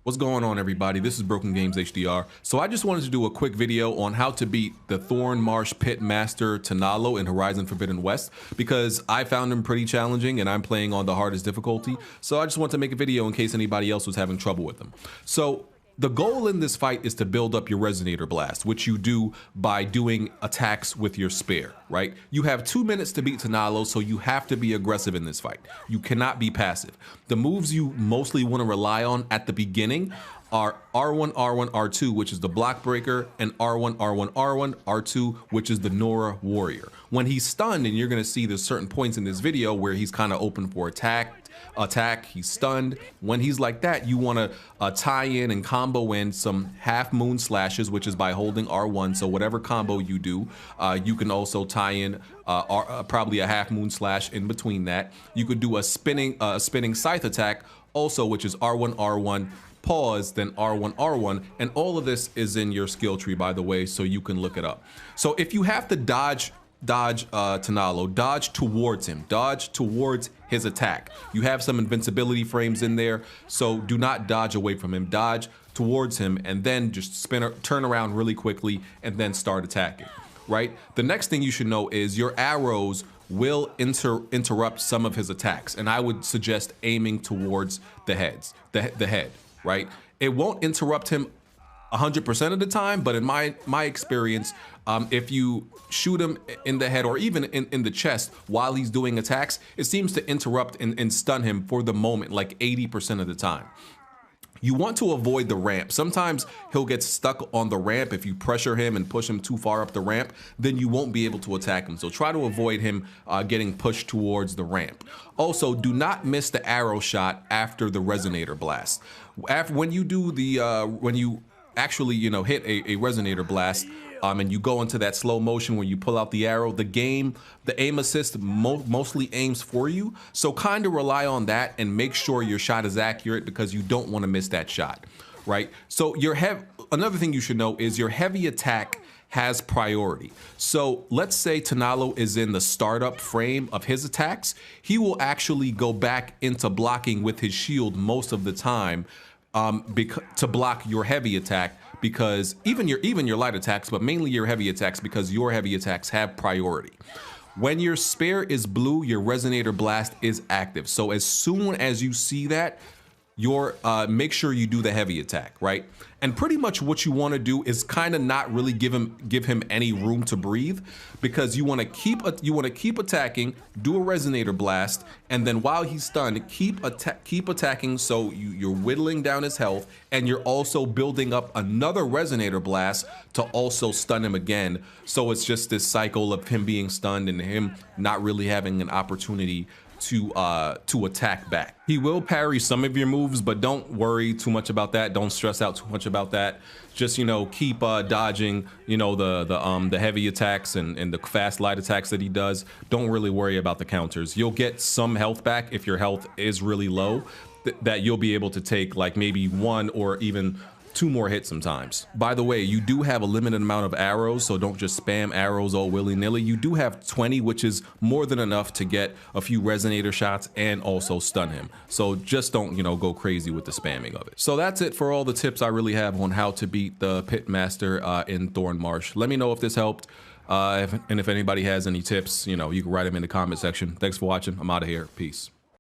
What's going on, everybody? This is Broken Games HDR. So I just wanted to do a quick video on how to beat the thornmarsh pitmaster Tanalo in Horizon Forbidden West, because I found him pretty challenging and I'm playing on the hardest difficulty. So I just want to make a video in case anybody else was having trouble with him. So the goal in this fight is to build up your Resonator Blast, which you do by doing attacks with your spear, right? You have 2 minutes to beat Tanalo, so you have to be aggressive in this fight. You cannot be passive. The moves you mostly want to rely on at the beginning are R1, R1, R2, which is the block breaker, and R1, R1, R1, R2, which is the Nora warrior. When he's stunned, and you're gonna see there's certain points in this video where he's kind of open for attack, he's stunned. When he's like that, you wanna tie in and combo in some half moon slashes, which is by holding R1. So whatever combo you do, you can also tie in probably a half moon slash in between that. You could do a spinning scythe attack also, which is R1, R1, pause, then R1, R1, and all of this is in your skill tree, by the way, so you can look it up. So if you have to dodge Tanalo, dodge towards him, dodge towards his attack. You have some invincibility frames in there, so do not dodge away from him. Dodge towards him and then just turn around really quickly and then start attacking, right? The next thing you should know is your arrows will interrupt some of his attacks, and I would suggest aiming towards the head, right? It won't interrupt him 100% of the time, but in my experience, if you shoot him in the head or even in the chest while he's doing attacks, it seems to interrupt and stun him for the moment, like 80% of the time. You want to avoid the ramp. Sometimes he'll get stuck on the ramp. If you pressure him and push him too far up the ramp, then you won't be able to attack him. So try to avoid him getting pushed towards the ramp. Also, do not miss the arrow shot after the Resonator Blast. When you do the, when you actually, hit a Resonator Blast, and you go into that slow motion where you pull out the arrow, the aim assist mostly aims for you. So kind of rely on that and make sure your shot is accurate, because you don't want to miss that shot, right? So another thing you should know is your heavy attack has priority. So let's say Tanalo is in the startup frame of his attacks. He will actually go back into blocking with his shield most of the time, to block your heavy attack, because even your light attacks, but mainly your heavy attacks, because your heavy attacks have priority. When your spear is blue, your Resonator Blast is active. So as soon as you see that, make sure you do the heavy attack, right? And pretty much what you want to do is kind of not really give him any room to breathe, because you want to keep attacking, do a Resonator Blast, and then while he's stunned, keep attacking. So you're whittling down his health, and you're also building up another Resonator Blast to also stun him again. So it's just this cycle of him being stunned and him not really having an opportunity to attack back. He will parry some of your moves, but don't worry too much about that. Don't stress out too much about that. Just keep dodging the heavy attacks and the fast light attacks that he does. Don't really worry about the counters. You'll get some health back if your health is really low, that you'll be able to take like maybe 1 or even 2 more hits sometimes. By the way, you do have a limited amount of arrows, so don't just spam arrows all willy-nilly. You do have 20, which is more than enough to get a few Resonator shots and also stun him. So just don't, go crazy with the spamming of it. So that's it for all the tips I really have on how to beat the pitmaster in Thornmarsh. Let me know if this helped, and if anybody has any tips, you can write them in the comment section. Thanks for watching. I'm out of here. Peace.